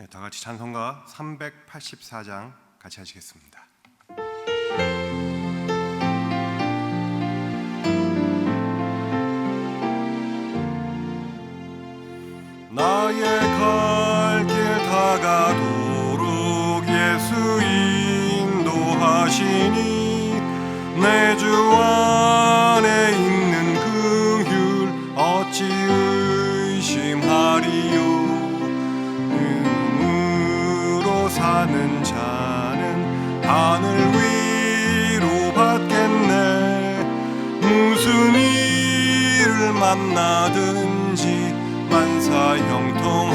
네, 다 같이 찬송가 384장 같이 하시겠습니다. 나의 갈 길 다가도록 예수 인도하시니 내 주 안에 있는 그 율 어찌 의심하리요. 의무로 사는 자는 하늘 위로 받겠네. 무슨 일을 만나든지 만사 형통하리라.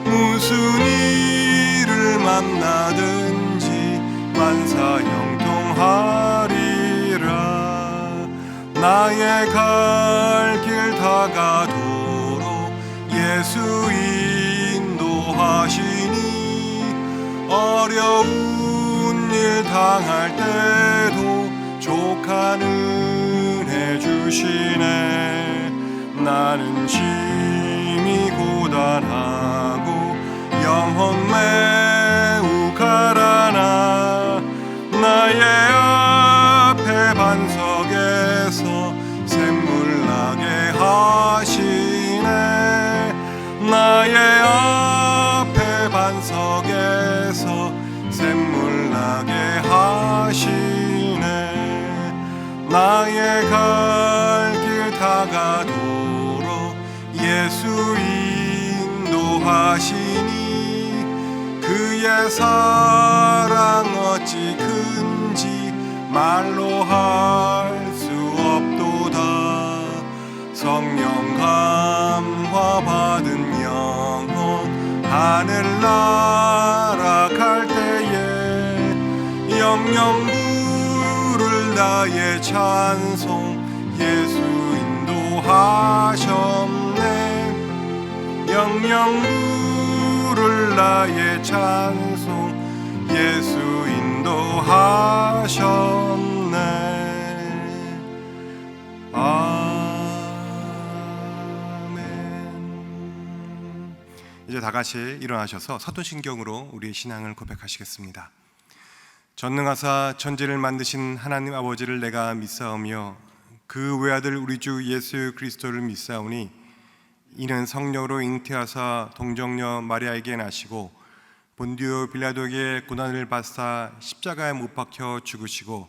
무슨 일을 만나든지 만사 형통하리라. 나의 갈 길 다가도록 예수 인도하시니 어려운 일 당할 때도 족한 은혜 주시네. 나는 심히 고단하고 영혼 매우 가라나. 나의 앞에 반석에서 샘물 나게 하시네. 나의 앞에 반석에서 샘물 나게 하시네. 나의 갈 길 다가도록 예수 인도하시니 그의 사랑 어찌 큰지 말로 할 수 없도다. 성령 감화 받은 영혼 하늘 날아갈 때에 영영 부를 나의 찬송 예수 인도하셨네. 영영 부를 나의 찬송 예수 인도하셨네. 아멘. 이제 다 같이 일어나셔서 사도신경으로 우리의 신앙을 고백하시겠습니다. 전능하사 천지를 만드신 하나님 아버지를 내가 믿사오며 그 외아들 우리 주 예수 그리스도를 믿사오니 이는 성령으로 잉태하사 동정녀 마리아에게 나시고 본디오 빌라도에게 고난을 받사 십자가에 못 박혀 죽으시고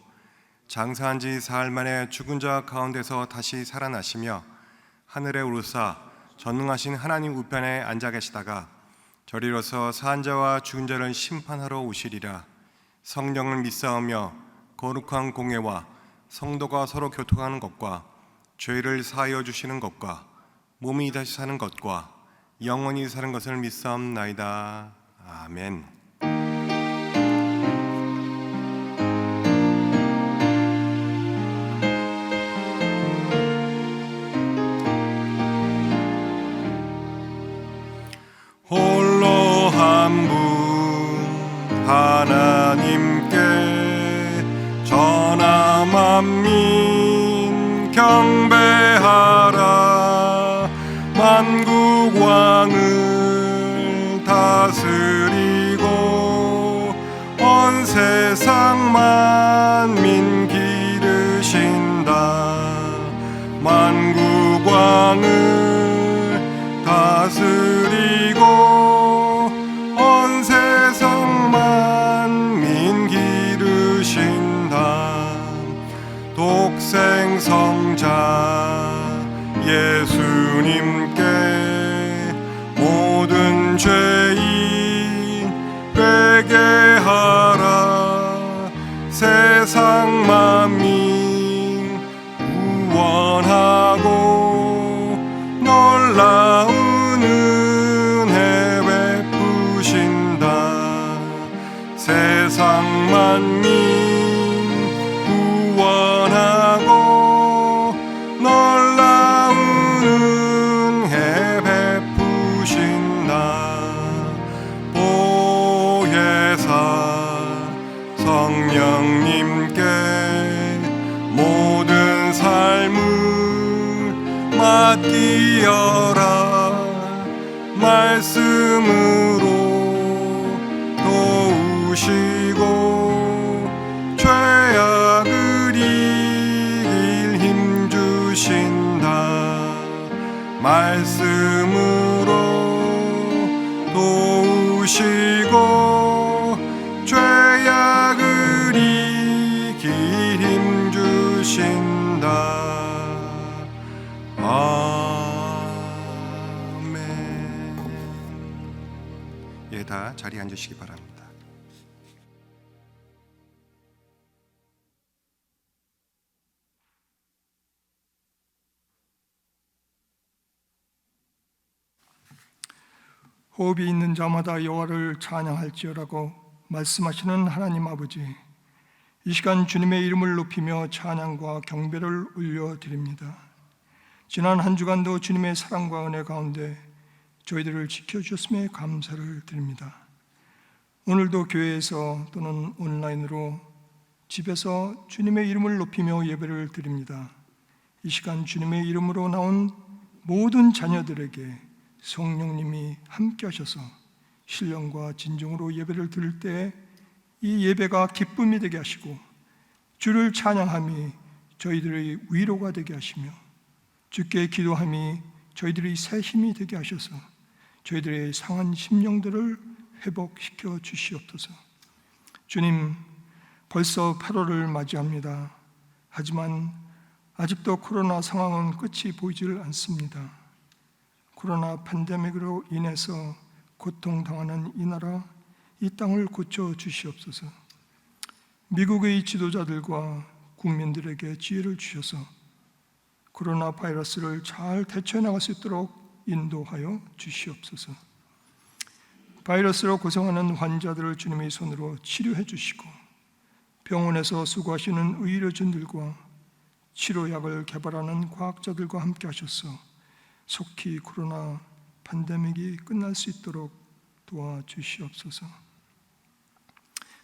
장사한 지 사흘 만에 죽은 자 가운데서 다시 살아나시며 하늘에 오르사 전능하신 하나님 우편에 앉아 계시다가 저리로서 사한 자와 죽은 자를 심판하러 오시리라. 성령을 믿사오며 거룩한 공회와 성도가 서로 교통하는 것과 죄를 사하여 주시는 것과 몸이 다시 사는 것과 영원히 사는 것을 믿사옵나이다. 아멘. 홀로 한 분 하나님께 전하 만민 경배하라. 만국 왕을 다스리고 온 세상 만민 기르신다. 만국 왕을 다스리고 온 세상 만민 기르신다. 독생 성자 예수님께 모든 죄인 회개하라. 세상 만민 구원하고 놀라운 은혜 베푸신다. 세상 만민 구원하고 놀라운 은혜 베푸신다. 말씀으로 도우시고 죄악을 이길 힘 주신다. 말씀으로 도우시고 죄악을 이길 힘 주신다. 예, 다 자리에 앉으시기 바랍니다. 호흡이 있는 자마다 여호와를 찬양할지어라고 말씀하시는 하나님 아버지, 이 시간 주님의 이름을 높이며 찬양과 경배를 올려드립니다. 지난 한 주간도 주님의 사랑과 은혜 가운데 저희들을 지켜주셨음에 감사를 드립니다. 오늘도 교회에서 또는 온라인으로 집에서 주님의 이름을 높이며 예배를 드립니다. 이 시간 주님의 이름으로 나온 모든 자녀들에게 성령님이 함께 하셔서 신령과 진정으로 예배를 드릴 때 이 예배가 기쁨이 되게 하시고 주를 찬양함이 저희들의 위로가 되게 하시며 주께 기도함이 저희들의 새 힘이 되게 하셔서 저희들의 상한 심령들을 회복시켜 주시옵소서. 주님, 벌써 8월을 맞이합니다. 하지만 아직도 코로나 상황은 끝이 보이질 않습니다. 코로나 팬데믹으로 인해서 고통당하는 이 나라, 이 땅을 고쳐 주시옵소서. 미국의 지도자들과 국민들에게 지혜를 주셔서 코로나 바이러스를 잘 대처해 나갈 수 있도록 인도하여 주시옵소서. 바이러스로 고생하는 환자들을 주님의 손으로 치료해 주시고 병원에서 수고하시는 의료진들과 치료약을 개발하는 과학자들과 함께 하셔서 속히 코로나 팬데믹이 끝날 수 있도록 도와주시옵소서.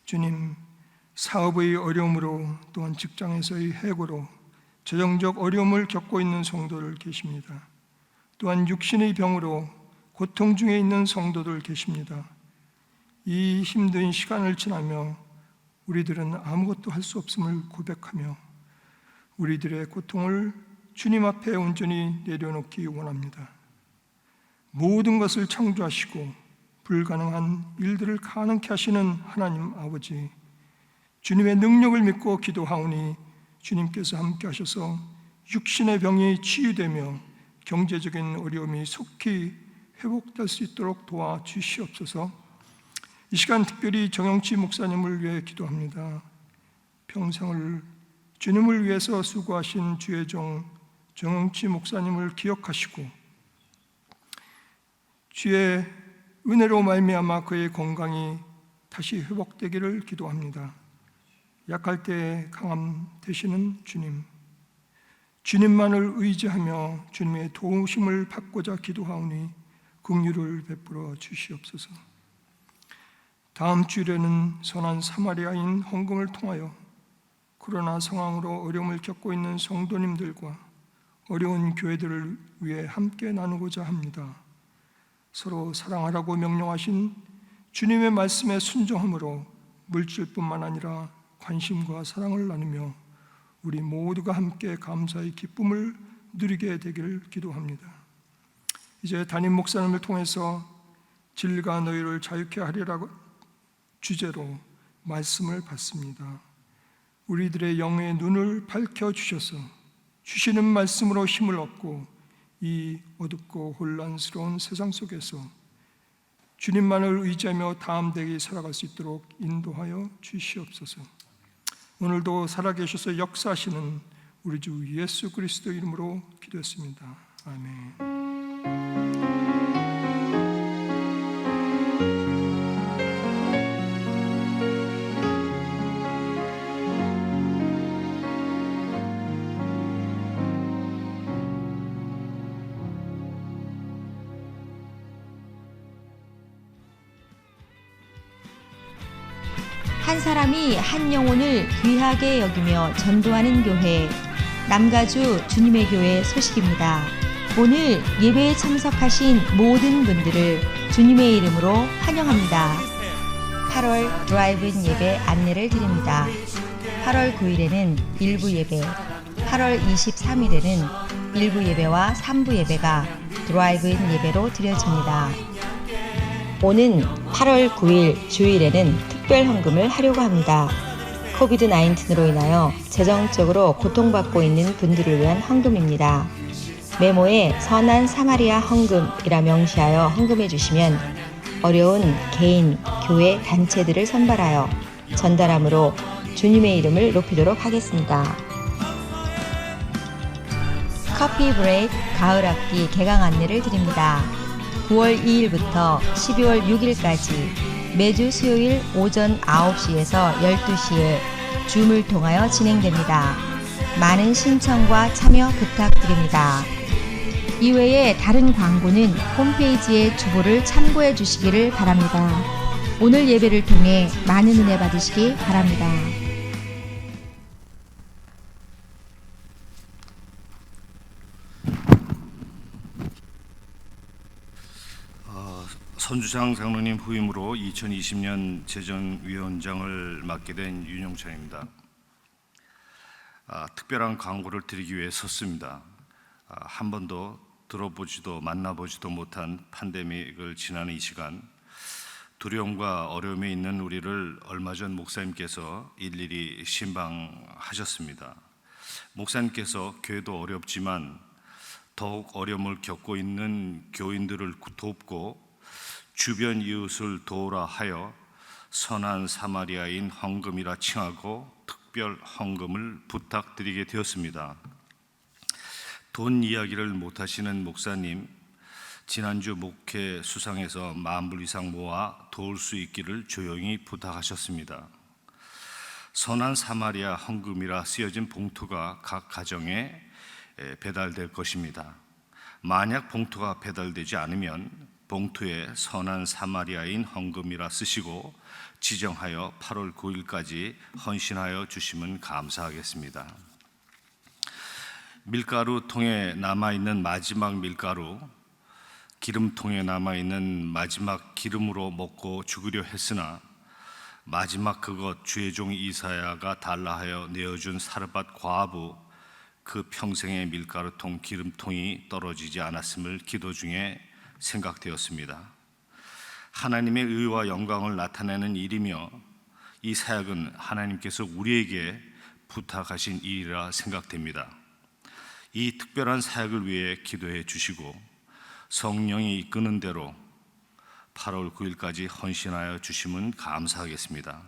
주님, 사업의 어려움으로 또한 직장에서의 해고로 재정적 어려움을 겪고 있는 성도들 계십니다. 또한 육신의 병으로 고통 중에 있는 성도들 계십니다. 이 힘든 시간을 지나며 우리들은 아무것도 할 수 없음을 고백하며 우리들의 고통을 주님 앞에 온전히 내려놓기 원합니다. 모든 것을 창조하시고 불가능한 일들을 가능케 하시는 하나님 아버지, 주님의 능력을 믿고 기도하오니 주님께서 함께 하셔서 육신의 병이 치유되며 경제적인 어려움이 속히 회복될 수 있도록 도와주시옵소서. 이 시간 특별히 정영치 목사님을 위해 기도합니다. 평생을 주님을 위해서 수고하신 주의 종 정영치 목사님을 기억하시고 주의 은혜로 말미암아 그의 건강이 다시 회복되기를 기도합니다. 약할 때 강함 되시는 주님, 주님만을 의지하며 주님의 도우심을 받고자 기도하오니 긍휼을 베풀어 주시옵소서. 다음 주일에는 선한 사마리아인 헌금을 통하여 코로나 상황으로 어려움을 겪고 있는 성도님들과 어려운 교회들을 위해 함께 나누고자 합니다. 서로 사랑하라고 명령하신 주님의 말씀에 순종함으로 물질뿐만 아니라 관심과 사랑을 나누며 우리 모두가 함께 감사의 기쁨을 누리게 되기를 기도합니다. 이제 담임 목사님을 통해서 진리가 너희를 자유케 하리라고 주제로 말씀을 받습니다. 우리들의 영의 눈을 밝혀주셔서 주시는 말씀으로 힘을 얻고 이 어둡고 혼란스러운 세상 속에서 주님만을 의지하며 다음되게 살아갈 수 있도록 인도하여 주시옵소서. 오늘도 살아계셔서 역사하시는 우리 주 예수 그리스도 이름으로 기도했습니다. 아멘. 한 사람이 한 영혼을 귀하게 여기며 전도하는 교회, 남가주 주님의 교회 소식입니다. 오늘 예배에 참석하신 모든 분들을 주님의 이름으로 환영합니다. 8월 드라이브인 예배 안내를 드립니다. 8월 9일에는 일부 예배, 8월 23일에는 일부 예배와 3부 예배가 드라이브인 예배로 드려집니다. 오는 8월 9일 주일에는 특별 헌금을 하려고 합니다. 코비드-19로 인하여 재정적으로 고통받고 있는 분들을 위한 헌금입니다. 메모에 선한 사마리아 헌금이라 명시하여 헌금해 주시면 어려운 개인, 교회, 단체들을 선발하여 전달함으로 주님의 이름을 높이도록 하겠습니다. 커피 브레이크 가을 학기 개강 안내를 드립니다. 9월 2일부터 12월 6일까지 매주 수요일 오전 9시에서 12시에 줌을 통하여 진행됩니다. 많은 신청과 참여 부탁드립니다. 이외에 다른 광고는 홈페이지의 주보를 참고해 주시기를 바랍니다. 오늘 예배를 통해 많은 은혜 받으시기 바랍니다. 선주장 장로님 후임으로 2020년 재정위원장을 맡게 된 윤용찬입니다. 특별한 광고를 드리기 위해 섰습니다. 한 번도 들어보지도 만나보지도 못한 팬데믹을 지나는 이 시간, 두려움과 어려움에 있는 우리를 얼마 전 목사님께서 일일이 신방하셨습니다. 목사님께서 교회도 어렵지만 더욱 어려움을 겪고 있는 교인들을 돕고 주변 이웃을 도우라 하여 선한 사마리아인 헌금이라 칭하고 특별 헌금을 부탁드리게 되었습니다. 돈 이야기를 못하시는 목사님, 지난주 목회 수상에서 10,000불 이상 모아 도울 수 있기를 조용히 부탁하셨습니다. 선한 사마리아 헌금이라 쓰여진 봉투가 각 가정에 배달될 것입니다. 만약 봉투가 배달되지 않으면 봉투에 선한 사마리아인 헌금이라 쓰시고 지정하여 8월 9일까지 헌신하여 주시면 감사하겠습니다. 밀가루통에 남아있는 마지막 밀가루, 기름통에 남아있는 마지막 기름으로 먹고 죽으려 했으나 마지막 그것 주의 종 이사야가 달라 하여 내어준 사르밧 과부, 그 평생의 밀가루통 기름통이 떨어지지 않았음을 기도 중에 생각되었습니다. 하나님의 의와 영광을 나타내는 일이며 이 사역은 하나님께서 우리에게 부탁하신 일이라 생각됩니다. 이 특별한 사역을 위해 기도해 주시고 성령이 이끄는 대로 8월 9일까지 헌신하여 주시면 감사하겠습니다.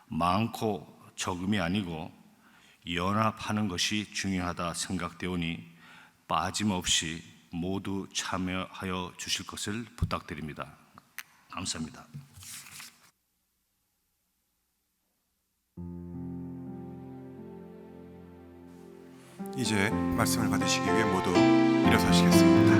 많고 적음이 아니고 연합하는 것이 중요하다 생각되오니 빠짐없이 모두 참여하여 주실 것을 부탁드립니다. 감사합니다. 이제 말씀을 받으시기 위해 모두 일어서시겠습니다.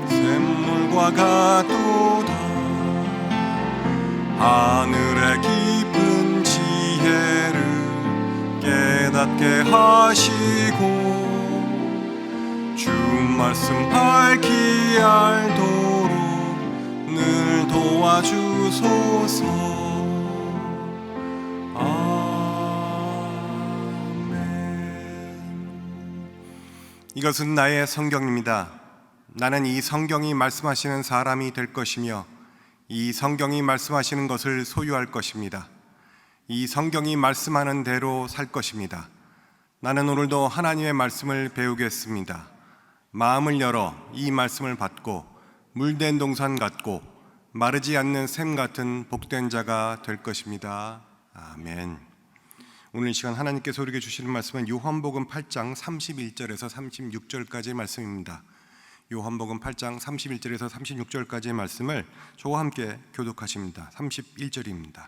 샘물과 같도다 하늘의 깊은 지혜를 깨닫게 하시고 주 말씀 밝히 알도록 늘 도와주소서. 아멘. 이것은 나의 성경입니다. 나는 이 성경이 말씀하시는 사람이 될 것이며 이 성경이 말씀하시는 것을 소유할 것입니다. 이 성경이 말씀하는 대로 살 것입니다. 나는 오늘도 하나님의 말씀을 배우겠습니다. 마음을 열어 이 말씀을 받고 물된 동산 같고 마르지 않는 샘 같은 복된 자가 될 것입니다. 아멘. 오늘 이 시간 하나님께서 우리에게 주시는 말씀은 요한복음 8장 31절에서 36절까지의 말씀입니다. 요한복음 8장 31절에서 36절까지의 말씀을 저와 함께 교독하십니다. 31절입니다.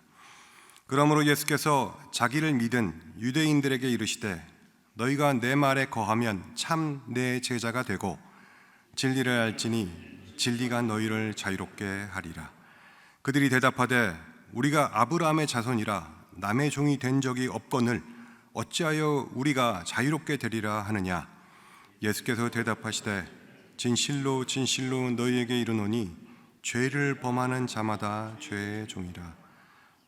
그러므로 예수께서 자기를 믿은 유대인들에게 이르시되 너희가 내 말에 거하면 참 내 제자가 되고 진리를 알지니 진리가 너희를 자유롭게 하리라. 그들이 대답하되 우리가 아브라함의 자손이라 남의 종이 된 적이 없거늘 어찌하여 우리가 자유롭게 되리라 하느냐. 예수께서 대답하시되 진실로 진실로 너희에게 이르노니 죄를 범하는 자마다 죄의 종이라.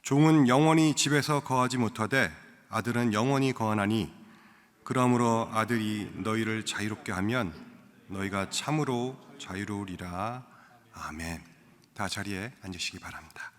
종은 영원히 집에서 거하지 못하되 아들은 영원히 거하나니 그러므로 아들이 너희를 자유롭게 하면 너희가 참으로 자유로우리라. 아멘. 다 자리에 앉으시기 바랍니다.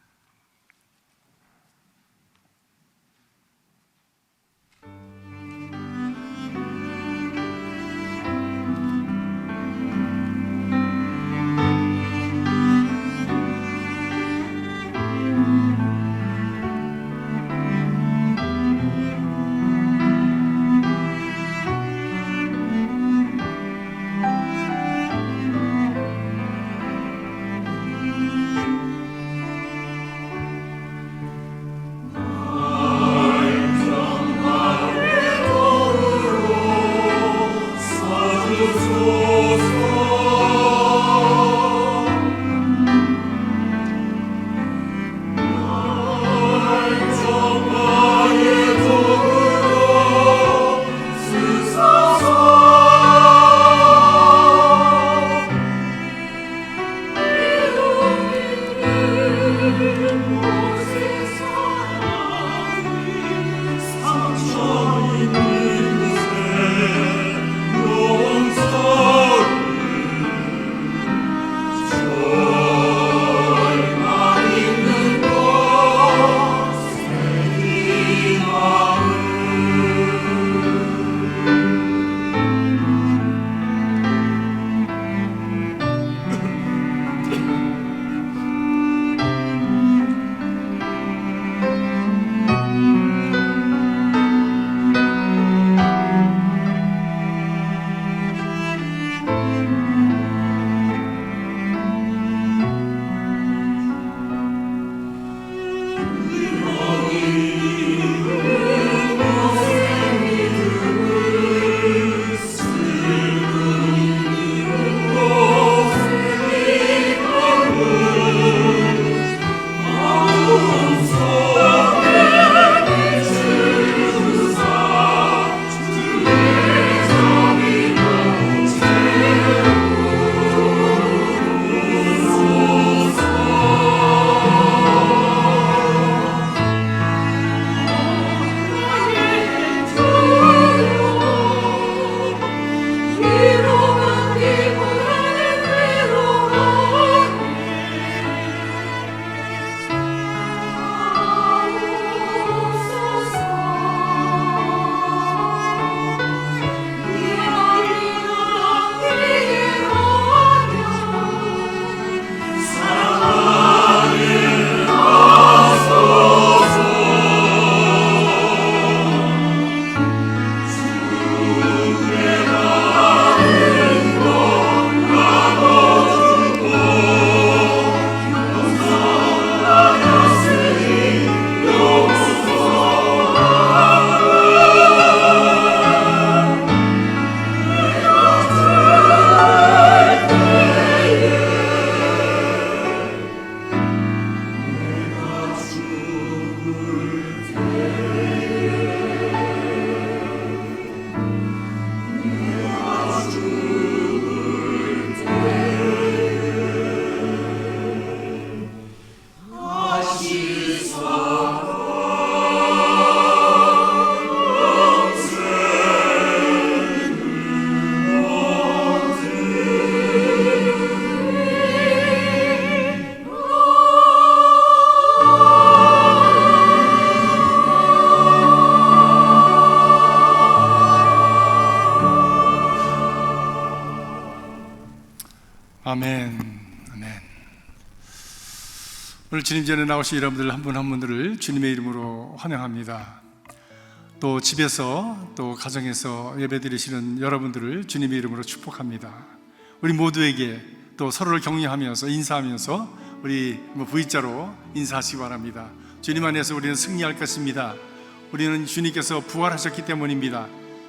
아멘. 아멘. 오늘 주님 전에 나오신 여러분들 한 분 한 분들을 주님의 이름으로 환영합니다. 또 집에서 또 가정에서 예배드리시는 여러분들을 주님의 이름으로 축복합니다. 우리 모두에게 또 서로를 격려하면서 인사하면서 우리 V자로 인사하시기 바랍니다. 주님 안에서 우리는 승리할 것입니다. 우리는 주님께서 부활하셨기 때문입니다.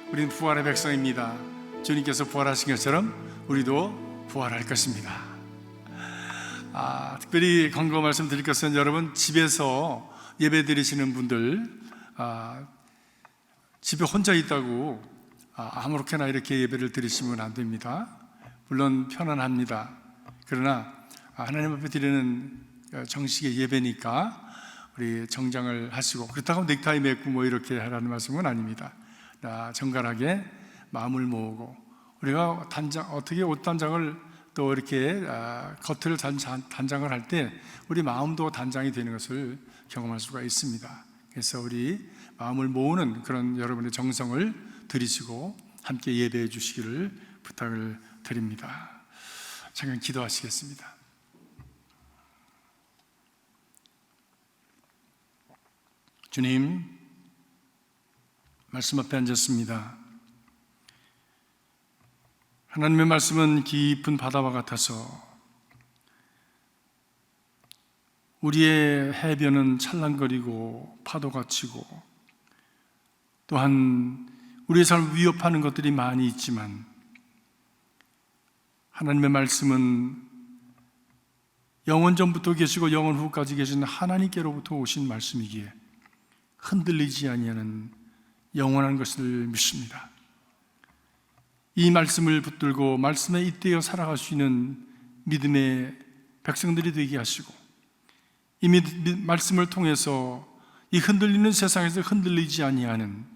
우리는 부활의 백성입니다. 주님께서 부활하신 것처럼 우리도 부활할 것입니다. 특별히 권고 말씀드릴 것은 여러분 집에서 예배 드리시는 분들 집에 혼자 있다고 아무렇게나 이렇게 예배를 드리시면 안 됩니다. 물론 편안합니다. 그러나 하나님 앞에 드리는 정식의 예배니까 우리 정장을 하시고 그렇다고 넥타이 맺고 뭐 이렇게 하라는 말씀은 아닙니다. 정갈하게 마음을 모으고 우리가 어떻게 옷 단장을 또 이렇게 겉을 단장을 할 때 우리 마음도 단장이 되는 것을 경험할 수가 있습니다. 그래서 우리 마음을 모으는 그런 여러분의 정성을 들이시고 함께 예배해 주시기를 부탁을 드립니다. 잠깐 기도하시겠습니다. 주님, 말씀 앞에 앉았습니다. 하나님의 말씀은 깊은 바다와 같아서 우리의 해변은 찰랑거리고 파도가 치고 또한 우리의 삶을 위협하는 것들이 많이 있지만 하나님의 말씀은 영원 전부터 계시고 영원 후까지 계신 하나님께로부터 오신 말씀이기에 흔들리지 아니하는 영원한 것을 믿습니다. 이 말씀을 붙들고 말씀에 잇대어 살아갈 수 있는 믿음의 백성들이 되게 하시고 이 말씀을 통해서 이 흔들리는 세상에서 흔들리지 아니하는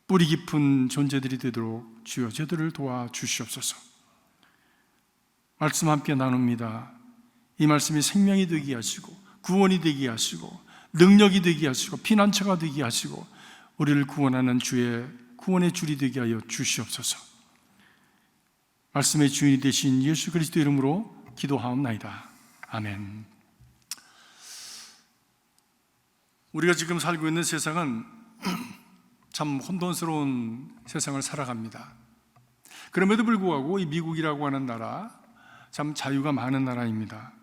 뿌리 깊은 존재들이 되도록 주여 저들을 도와주시옵소서. 말씀 함께 나눕니다. 이 말씀이 생명이 되게 하시고 구원이 되게 하시고 능력이 되게 하시고 피난처가 되게 하시고 우리를 구원하는 주의 구원의 줄이 되게 하여 주시옵소서. 말씀의 주인이 되신 예수 그리스도 이름으로 기도하옵나이다. 아멘. 우리가 지금 살고 있는 세상은 참 혼돈스러운 세상을 살아갑니다. 그럼에도 불구하고 이 미국이라고 하는 나라 참 자유가 많은 나라입니다.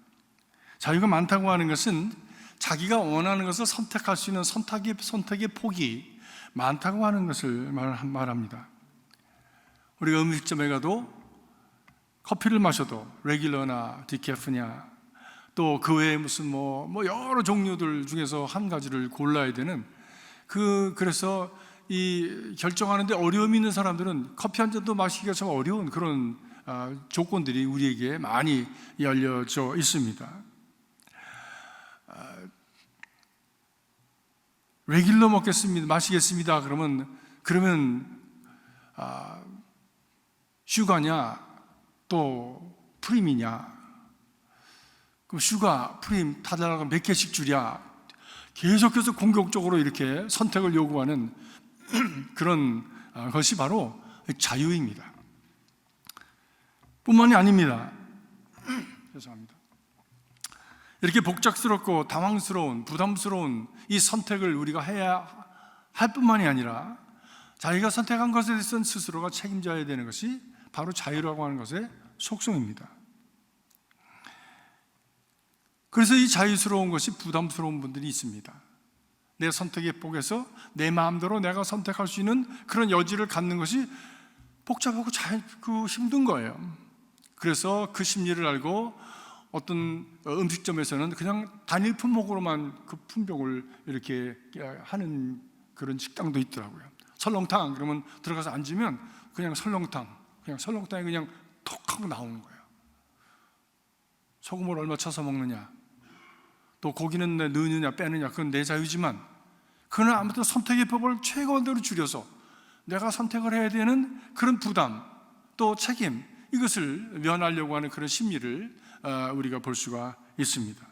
자유가 많다고 하는 것은 자기가 원하는 것을 선택할 수 있는 선택의 폭이 많다고 하는 것을 말합니다. 우리가 음식점에 가도 커피를 마셔도 레귤러나 디캐프냐 또 그 외에 무슨 뭐 여러 종류들 중에서 한 가지를 골라야 되는 그래서 이 결정하는데 어려움이 있는 사람들은 커피 한 잔도 마시기가 참 어려운 그런 조건들이 우리에게 많이 알려져 있습니다. 레귤러 마시겠습니다. 그러면 슈가냐 또 프림이냐? 그럼 슈가, 프림 다 달라고 몇 개씩 주랴? 계속해서 공격적으로 이렇게 선택을 요구하는 그런 것이 바로 자유입니다. 뿐만이 아닙니다. 죄송합니다. 이렇게 복잡스럽고 당황스러운, 부담스러운 이 선택을 우리가 해야 할 뿐만이 아니라 자기가 선택한 것에 대해서는 스스로가 책임져야 되는 것이 바로 자유라고 하는 것의 속성입니다. 그래서 이 자유스러운 것이 부담스러운 분들이 있습니다. 내 선택의 폭에서 내 마음대로 내가 선택할 수 있는 그런 여지를 갖는 것이 복잡하고 힘든 거예요. 그래서 그 심리를 알고 어떤 음식점에서는 그냥 단일 품목으로만 그 품목을 이렇게 하는 그런 식당도 있더라고요. 설렁탕 그러면 들어가서 앉으면 그냥 설렁탕이 그냥 톡 하고 나오는 거예요. 소금을 얼마 쳐서 먹느냐 또 고기는 넣느냐 빼느냐 그건 내 자유지만 그는 아무튼 선택의 법을 최고한대로 줄여서 내가 선택을 해야 되는 그런 부담 또 책임 이것을 면하려고 하는 그런 심리를 우리가 볼 수가 있습니다.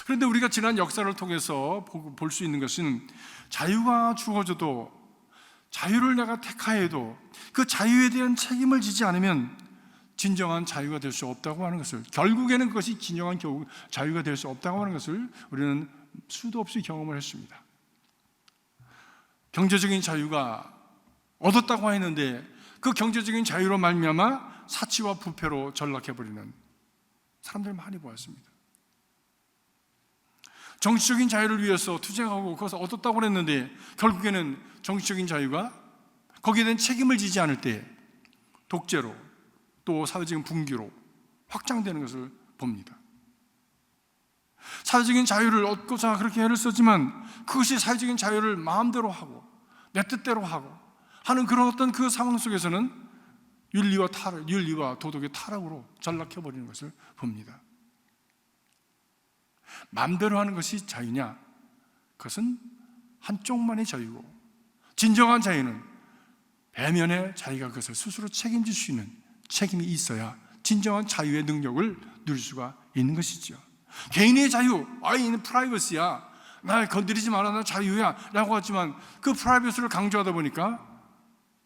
그런데 우리가 지난 역사를 통해서 볼 수 있는 것은 자유가 주어져도 자유를 내가 택하여도 그 자유에 대한 책임을 지지 않으면 진정한 자유가 될 수 없다고 하는 것을 결국에는 그것이 진정한 자유가 될 수 없다고 하는 것을 우리는 수도 없이 경험을 했습니다. 경제적인 자유가 얻었다고 했는데 그 경제적인 자유로 말미암아 사치와 부패로 전락해버리는 사람들을 많이 보았습니다. 정치적인 자유를 위해서 투쟁하고 그것을 얻었다고 했는데 결국에는 정치적인 자유가 거기에 대한 책임을 지지 않을 때 독재로 또 사회적인 분규로 확장되는 것을 봅니다. 사회적인 자유를 얻고자 그렇게 애를 썼지만 그것이 사회적인 자유를 마음대로 하고 내 뜻대로 하고 하는 그런 어떤 그 상황 속에서는 윤리와 도덕의 타락으로 전락해버리는 것을 봅니다. 마음대로 하는 것이 자유냐? 그것은 한쪽만의 자유고, 진정한 자유는 배면에 자기가 그것을 스스로 책임질 수 있는 책임이 있어야 진정한 자유의 능력을 누릴 수가 있는 것이죠. 개인의 자유, 아이는 프라이버시야, 날 건드리지 마라, 나 자유야 라고 하지만 그 프라이버시를 강조하다 보니까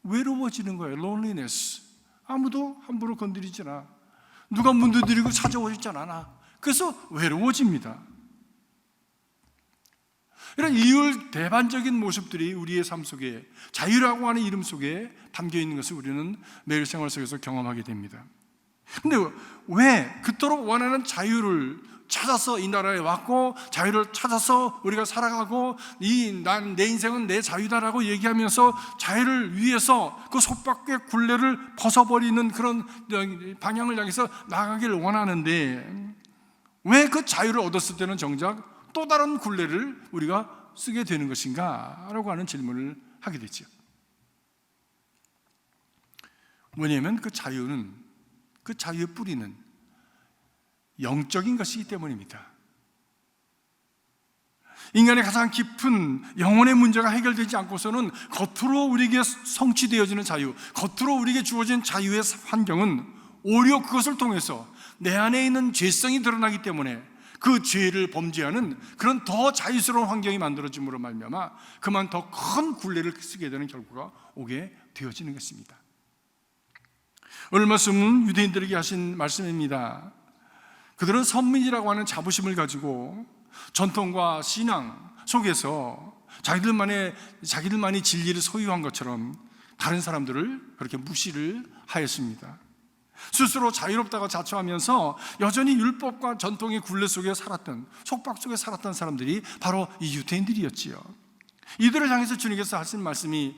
외로워지는 거예요. loneliness. 아무도 함부로 건드리지 않아, 누가 문 두드리고 찾아오지 않아. 그래서 외로워집니다. 이런 이율 대반적인 모습들이 우리의 삶 속에, 자유라고 하는 이름 속에 담겨 있는 것을 우리는 매일 생활 속에서 경험하게 됩니다. 근데 왜 그토록 원하는 자유를 찾아서 이 나라에 왔고, 자유를 찾아서 우리가 살아가고, 내 인생은 내 자유다라고 얘기하면서 자유를 위해서 그 속박의 굴레를 벗어버리는 그런 방향을 향해서 나가기를 원하는데, 왜 그 자유를 얻었을 때는 정작 또 다른 굴레를 우리가 쓰게 되는 것인가? 라고 하는 질문을 하게 되죠. 뭐냐면 그 자유는, 그 자유의 뿌리는 영적인 것이기 때문입니다. 인간의 가장 깊은 영혼의 문제가 해결되지 않고서는 겉으로 우리에게 성취되어지는 자유, 겉으로 우리에게 주어진 자유의 환경은 오히려 그것을 통해서 내 안에 있는 죄성이 드러나기 때문에 그 죄를 범죄하는 그런 더 자유스러운 환경이 만들어짐으로 말미암아 그만 더 큰 굴레를 쓰게 되는 결과가 오게 되어지는 것입니다. 오늘 말씀은 유대인들에게 하신 말씀입니다. 그들은 선민이라고 하는 자부심을 가지고 전통과 신앙 속에서 자기들만이 진리를 소유한 것처럼 다른 사람들을 그렇게 무시를 하였습니다. 스스로 자유롭다고 자처하면서 여전히 율법과 전통의 굴레 속에 살았던, 속박 속에 살았던 사람들이 바로 이 유대인들이었지요. 이들을 향해서 주님께서 하신 말씀이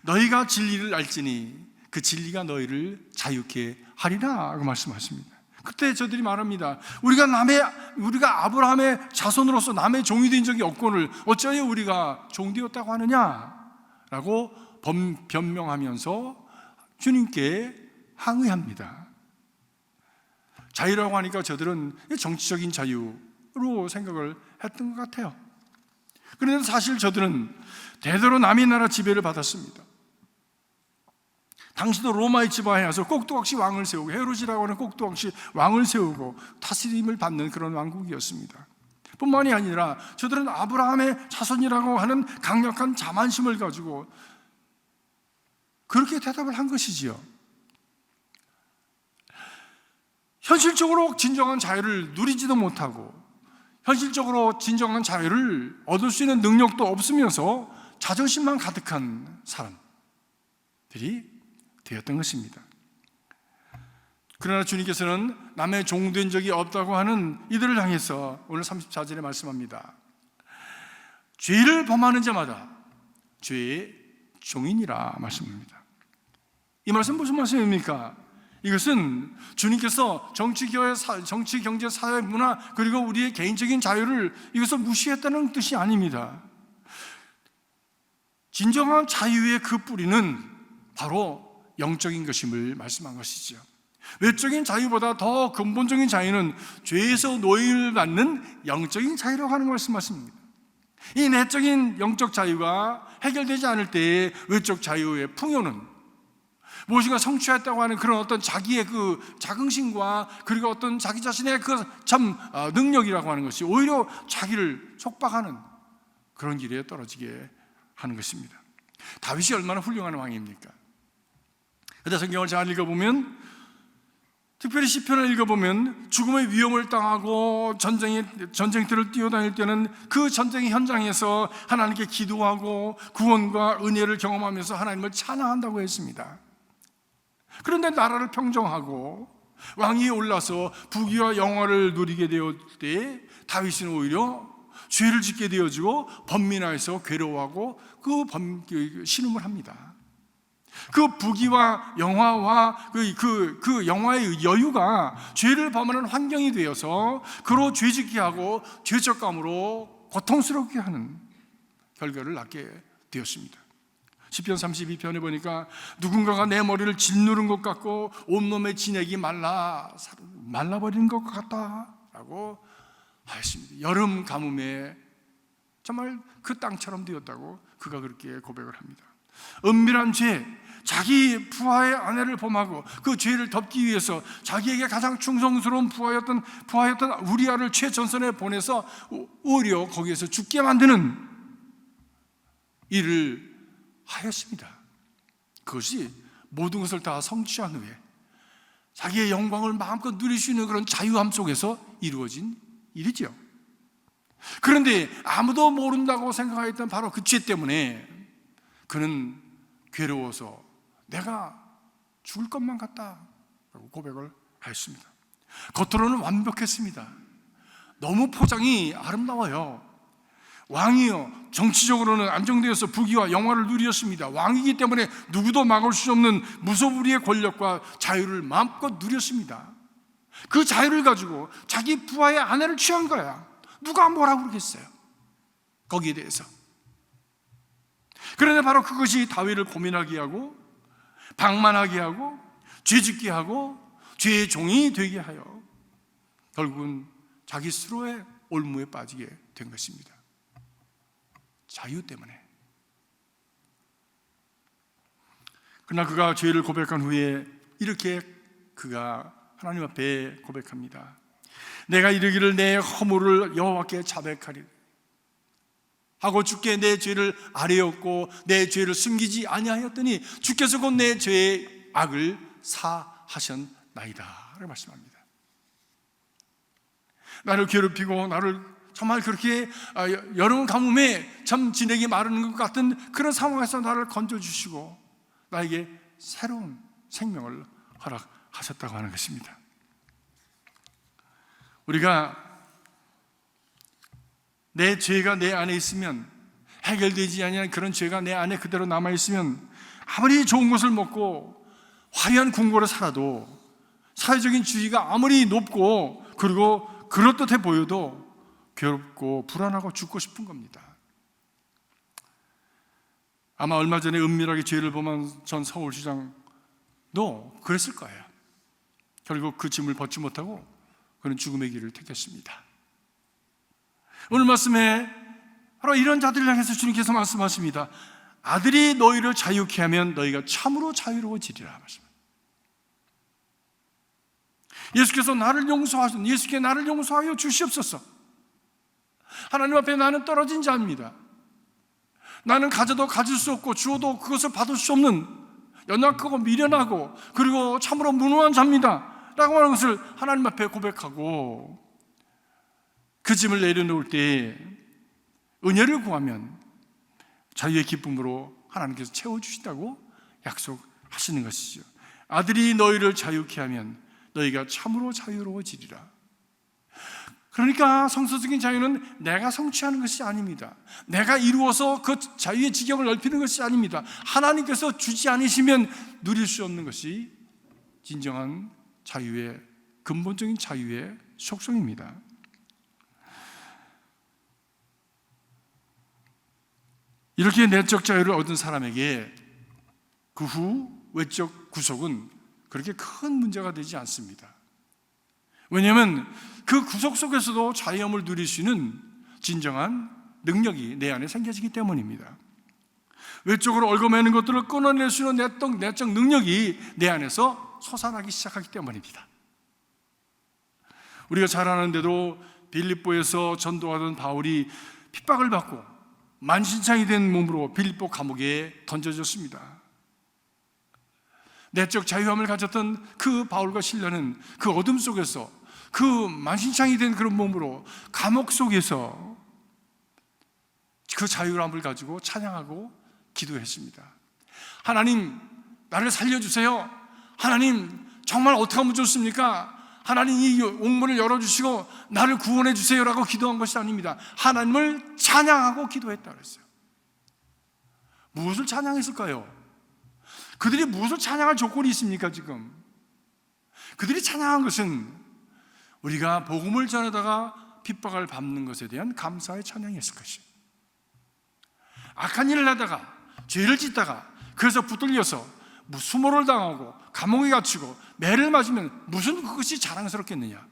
너희가 진리를 알지니 그 진리가 너희를 자유케 하리라 그 말씀하십니다. 그때 저들이 말합니다. 우리가 아브라함의 자손으로서 남의 종이 된 적이 없거늘 어찌하여 우리가 종되었다고 하느냐? 라고 변명하면서 주님께 항의합니다. 자유라고 하니까 저들은 정치적인 자유로 생각을 했던 것 같아요. 그런데 사실 저들은 대대로 남의 나라 지배를 받았습니다. 당시도 로마의 지배하에서 꼭두 없이 왕을 세우고, 헤롯이라고 하는 꼭두 없이 왕을 세우고 다스림을 받는 그런 왕국이었습니다. 뿐만이 아니라 저들은 아브라함의 자손이라고 하는 강력한 자만심을 가지고 그렇게 대답을 한 것이지요. 현실적으로 진정한 자유를 누리지도 못하고 현실적으로 진정한 자유를 얻을 수 있는 능력도 없으면서 자존심만 가득한 사람들이 되었던 것입니다. 그러나 주님께서는 남의 종된 적이 없다고 하는 이들을 향해서 오늘 34절에 말씀합니다. 죄를 범하는 자마다 죄의 종이니라 말씀합니다. 이 말씀 무슨 말씀입니까? 이것은 주님께서 정치, 경제, 사회, 문화 그리고 우리의 개인적인 자유를 이것을 무시했다는 뜻이 아닙니다. 진정한 자유의 그 뿌리는 바로 영적인 것임을 말씀한 것이죠. 외적인 자유보다 더 근본적인 자유는 죄에서 노예를 받는 영적인 자유라고 하는 것을 말씀입니다. 이 내적인 영적 자유가 해결되지 않을 때의 외적 자유의 풍요는 무엇인가 성취했다고 하는 그런 어떤 자기의 그 자긍심과 그리고 어떤 자기 자신의 그 능력이라고 하는 것이 오히려 자기를 속박하는 그런 길에 떨어지게 하는 것입니다. 다윗이 얼마나 훌륭한 왕입니까? 그때 성경을 잘 읽어보면, 특별히 시편을 읽어보면 죽음의 위험을 당하고 전쟁터를 뛰어다닐 때는 그 전쟁의 현장에서 하나님께 기도하고 구원과 은혜를 경험하면서 하나님을 찬양한다고 했습니다. 그런데 나라를 평정하고 왕위에 올라서 부귀와 영화를 누리게 되었을 때 다윗은 오히려 죄를 짓게 되어지고 번민하여서 괴로워하고 그 신음을 합니다. 그 부귀와 영화와 그 영화의 여유가 죄를 범하는 환경이 되어서 그로 죄짓게 하고 죄책감으로 고통스럽게 하는 결과를 낳게 되었습니다. 시편 32편에 보니까 누군가가 내 머리를 짓누른 것 같고 온몸의 진액이 말라버리는 것 같다라고 하였습니다. 여름 가뭄에 정말 그 땅처럼 되었다고 그가 그렇게 고백을 합니다. 은밀한 죄, 자기 부하의 아내를 범하고 그 죄를 덮기 위해서 자기에게 가장 충성스러운 부하였던 우리아를 최전선에 보내서 오히려 거기에서 죽게 만드는 일을 하였습니다. 그것이 모든 것을 다 성취한 후에 자기의 영광을 마음껏 누릴 수 있는 그런 자유함 속에서 이루어진 일이죠. 그런데 아무도 모른다고 생각했던 바로 그 죄 때문에 그는 괴로워서 내가 죽을 것만 같다라고 고백을 하였습니다. 겉으로는 완벽했습니다. 너무 포장이 아름다워요. 왕이요, 정치적으로는 안정되어서 부귀와 영화를 누렸습니다. 왕이기 때문에 누구도 막을 수 없는 무소불위의 권력과 자유를 마음껏 누렸습니다. 그 자유를 가지고 자기 부하의 아내를 취한 거야. 누가 뭐라고 그러겠어요? 거기에 대해서. 그런데 바로 그것이 다윗을 고민하게 하고 방만하게 하고 죄짓게 하고 죄의 종이 되게 하여 결국은 자기 스스로의 올무에 빠지게 된 것입니다. 자유 때문에. 그러나 그가 죄를 고백한 후에 이렇게 그가 하나님 앞에 고백합니다. 내가 이르기를 내 허물을 여호와께 자백하리 하고 주께 내 죄를 아뢰었고 내 죄를 숨기지 아니하였더니 주께서 곧 내 죄의 악을 사하셨나이다 라고 말씀합니다. 나를 괴롭히고 나를 정말 그렇게 여름 가뭄에 참 진액이 마르는 것 같은 그런 상황에서 나를 건져주시고 나에게 새로운 생명을 허락하셨다고 하는 것입니다. 우리가 내 죄가 내 안에 있으면 해결되지 아니한 그런 죄가 내 안에 그대로 남아있으면 아무리 좋은 것을 먹고 화려한 궁궐에 살아도 사회적인 지위가 아무리 높고 그리고 그럴듯해 보여도 괴롭고 불안하고 죽고 싶은 겁니다. 아마 얼마 전에 은밀하게 죄를 범한 전 서울시장도 그랬을 거예요. 결국 그 짐을 벗지 못하고 그는 죽음의 길을 택했습니다. 오늘 말씀에 바로 이런 자들을 향해서 주님께서 말씀하십니다. 아들이 너희를 자유케 하면 너희가 참으로 자유로워지리라 말씀합니다. 예수께서 예수께 나를 용서하여 주시옵소서. 하나님 앞에 나는 떨어진 자입니다. 나는 가져도 가질 수 없고 주어도 그것을 받을 수 없는 연약하고 미련하고 그리고 참으로 무능한 자입니다 라고 하는 것을 하나님 앞에 고백하고 그 짐을 내려놓을 때 은혜를 구하면 자유의 기쁨으로 하나님께서 채워주신다고 약속하시는 것이죠. 아들이 너희를 자유케 하면 너희가 참으로 자유로워지리라. 그러니까 성서적인 자유는 내가 성취하는 것이 아닙니다. 내가 이루어서 그 자유의 지경을 넓히는 것이 아닙니다. 하나님께서 주지 않으시면 누릴 수 없는 것이 진정한 자유의 근본적인 자유의 속성입니다. 이렇게 내적 자유를 얻은 사람에게 그 후 외적 구속은 그렇게 큰 문제가 되지 않습니다. 왜냐하면 그 구속 속에서도 자유함을 누릴 수 있는 진정한 능력이 내 안에 생겨지기 때문입니다. 외적으로 얽어매는 것들을 끊어낼 수 있는 내적 능력이 내 안에서 솟아나기 시작하기 때문입니다. 우리가 잘 아는데도 빌립보에서 전도하던 바울이 핍박을 받고 만신창이 된 몸으로 빌립보 감옥에 던져졌습니다. 내적 자유함을 가졌던 그 바울과 실라는 그 어둠 속에서 그 만신창이 된 그런 몸으로 감옥 속에서 그 자유함을 가지고 찬양하고 기도했습니다. 하나님, 나를 살려주세요. 하나님, 정말 어떻게 하면 좋습니까? 하나님, 이 옥문을 열어주시고 나를 구원해 주세요라고 기도한 것이 아닙니다. 하나님을 찬양하고 기도했다 그랬어요. 무엇을 찬양했을까요? 그들이 무슨 찬양할 조건이 있습니까 지금? 그들이 찬양한 것은 우리가 복음을 전하다가 핍박을 받는 것에 대한 감사의 찬양이었을 것이에요. 악한 일을 하다가 죄를 짓다가 그래서 붙들려서 수모를 당하고 감옥에 갇히고 매를 맞으면 무슨 그것이 자랑스럽겠느냐?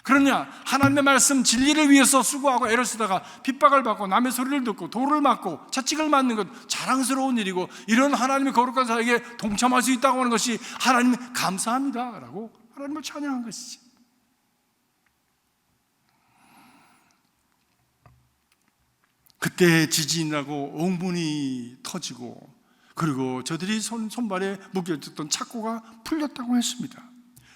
그러냐, 하나님의 말씀 진리를 위해서 수고하고 애를 쓰다가 핍박을 받고 남의 소리를 듣고 돌을 맞고 채찍을 맞는 것 자랑스러운 일이고, 이런 하나님의 거룩한 사역에 동참할 수 있다고 하는 것이 하나님 감사합니다 라고 하나님을 찬양한 것이지. 그때 지진이 나고 옹분이 터지고, 그리고 저들이 손발에 묶여있던 착고가 풀렸다고 했습니다.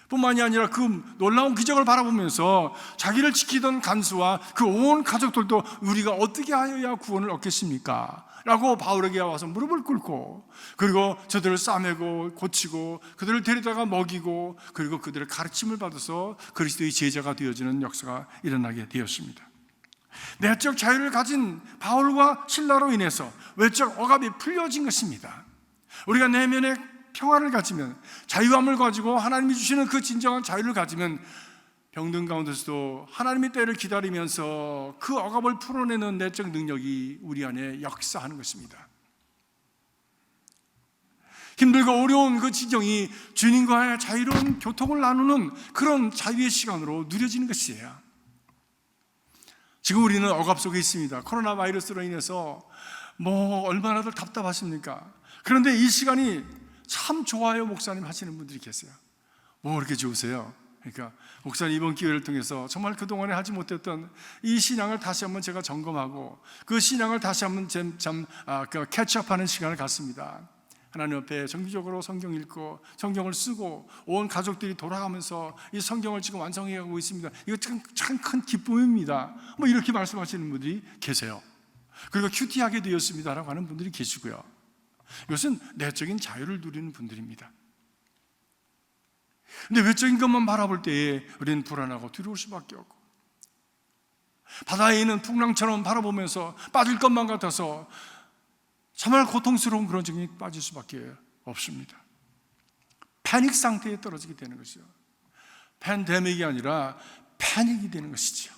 뿐만이 아니라 그 놀라운 기적을 바라보면서 자기를 지키던 간수와 그 온 가족들도 우리가 어떻게 하여야 구원을 얻겠습니까? 라고 바울에게 와서 무릎을 꿇고, 그리고 저들을 싸매고 고치고 그들을 데려다가 먹이고, 그리고 그들의 가르침을 받아서 그리스도의 제자가 되어지는 역사가 일어나게 되었습니다. 내적 자유를 가진 바울과 실라로 인해서 외적 억압이 풀려진 것입니다. 우리가 내면의 평화를 가지면, 자유함을 가지고 하나님이 주시는 그 진정한 자유를 가지면, 병든 가운데서도 하나님의 때를 기다리면서 그 억압을 풀어내는 내적 능력이 우리 안에 역사하는 것입니다. 힘들고 어려운 그 지경이 주님과의 자유로운 교통을 나누는 그런 자유의 시간으로 누려지는 것이에요. 지금 우리는 억압 속에 있습니다. 코로나 바이러스로 인해서 얼마나들 답답하십니까? 그런데 이 시간이 참 좋아요 목사님 하시는 분들이 계세요. 그렇게 좋으세요? 그러니까 목사님 이번 기회를 통해서 정말 그동안에 하지 못했던 이 신앙을 다시 한번 제가 점검하고 그 신앙을 다시 한번 캐치업하는 시간을 갖습니다. 하나님 앞에 정기적으로 성경 읽고 성경을 쓰고 온 가족들이 돌아가면서 이 성경을 지금 완성해가고 있습니다. 이거 참 큰 기쁨입니다. 이렇게 말씀하시는 분들이 계세요. 그리고 큐티하게 되었습니다라고 하는 분들이 계시고요. 이것은 내적인 자유를 누리는 분들입니다. 근데 외적인 것만 바라볼 때에 우리는 불안하고 두려울 수밖에 없고, 바다에 있는 풍랑처럼 바라보면서 빠질 것만 같아서 정말 고통스러운 그런 점이 빠질 수밖에 없습니다. 패닉 상태에 떨어지게 되는 것이죠. 팬데믹이 아니라 패닉이 되는 것이죠.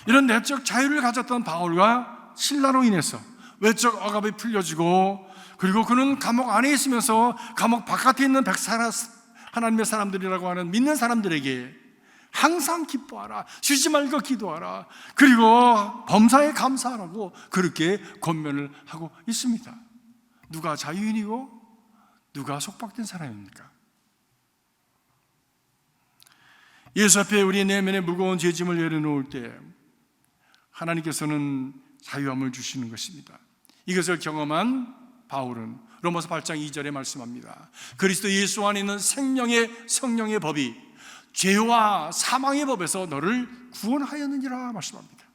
이런 내적 자유를 가졌던 바울과 실라로 인해서 외적 억압이 풀려지고, 그리고 그는 감옥 안에 있으면서 감옥 바깥에 있는 하나님의 사람들이라고 하는 믿는 사람들에게 항상 기뻐하라, 쉬지 말고 기도하라, 그리고 범사에 감사하라고 그렇게 권면을 하고 있습니다. 누가 자유인이고 누가 속박된 사람입니까? 예수 앞에 우리의 내면의 무거운 죄짐을 내려놓을 때 하나님께서는 자유함을 주시는 것입니다. 이것을 경험한 바울은 로마서 8장 2절에 말씀합니다. 그리스도 예수 안에 있는 생명의 성령의 법이 죄와 사망의 법에서 너를 구원하였느니라 말씀합니다.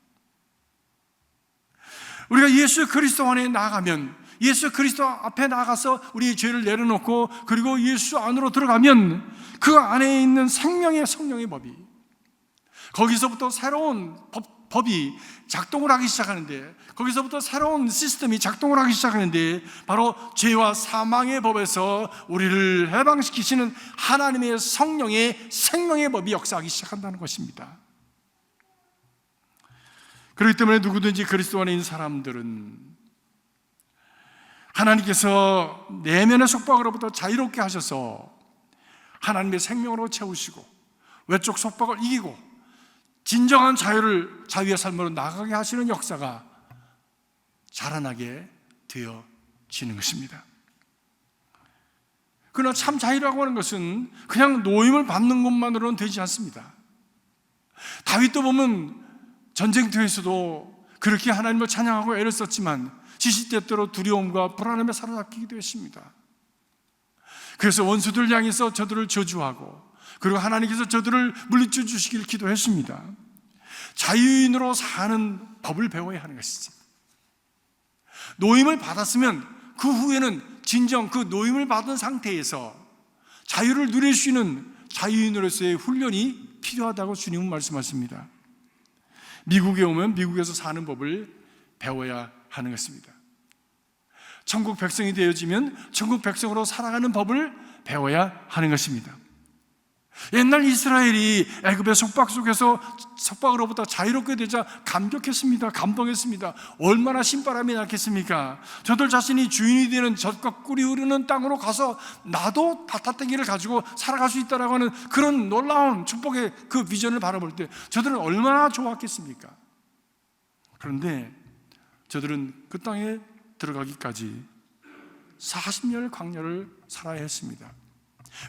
우리가 예수 그리스도 안에 나아가면, 예수 그리스도 앞에 나가서 우리의 죄를 내려놓고 그리고 예수 안으로 들어가면 그 안에 있는 생명의 성령의 법이, 거기서부터 새로운 법이 작동을 하기 시작하는데, 거기서부터 새로운 시스템이 작동을 하기 시작하는데, 바로 죄와 사망의 법에서 우리를 해방시키시는 하나님의 성령의 생명의 법이 역사하기 시작한다는 것입니다. 그렇기 때문에 누구든지 그리스도 안에 있는 사람들은 하나님께서 내면의 속박으로부터 자유롭게 하셔서 하나님의 생명으로 채우시고 외적 속박을 이기고 진정한 자유의 삶으로 나아가게 하시는 역사가 자라나게 되어지는 것입니다. 그러나 참 자유라고 하는 것은 그냥 노임을 받는 것만으로는 되지 않습니다. 다윗도 보면 전쟁터에서도 그렇게 하나님을 찬양하고 애를 썼지만 시시때때로 두려움과 불안함에 사로잡히기도 했습니다. 그래서 원수들 향해서 저들을 저주하고, 그리고 하나님께서 저들을 물리쳐 주시길 기도했습니다. 자유인으로 사는 법을 배워야 하는 것이지. 노임을 받았으면 그 후에는 진정 그 노임을 받은 상태에서 자유를 누릴 수 있는 자유인으로서의 훈련이 필요하다고 주님은 말씀하십니다. 미국에 오면 미국에서 사는 법을 배워야 하는 것입니다. 천국 백성이 되어지면 천국 백성으로 살아가는 법을 배워야 하는 것입니다. 옛날 이스라엘이 애굽의 속박으로부터 자유롭게 되자 감격했습니다. 감동했습니다. 얼마나 신바람이 났겠습니까? 저들 자신이 주인이 되는 젖과 꿀이 흐르는 땅으로 가서 나도 바타떼기를 가지고 살아갈 수 있다라고 하는 그런 놀라운 축복의 그 비전을 바라볼 때 저들은 얼마나 좋았겠습니까? 그런데 저들은 그 땅에 들어가기까지 40년의 광야를 살아야 했습니다.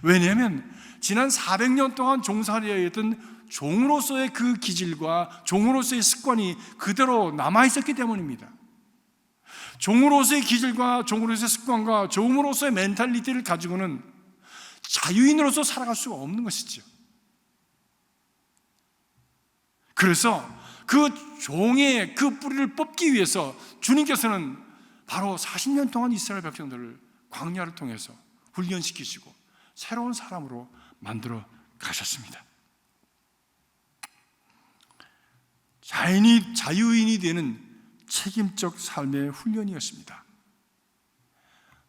왜냐하면 지난 400년 동안 종살이에 했던 종으로서의 그 기질과 종으로서의 습관이 그대로 남아있었기 때문입니다. 종으로서의 기질과 종으로서의 습관과 종으로서의 멘탈리티를 가지고는 자유인으로서 살아갈 수가 없는 것이죠. 그래서 그 종의 그 뿌리를 뽑기 위해서 주님께서는 바로 40년 동안 이스라엘 백성들을 광야를 통해서 훈련시키시고 새로운 사람으로 만들어 가셨습니다. 자유인이 되는 책임적 삶의 훈련이었습니다.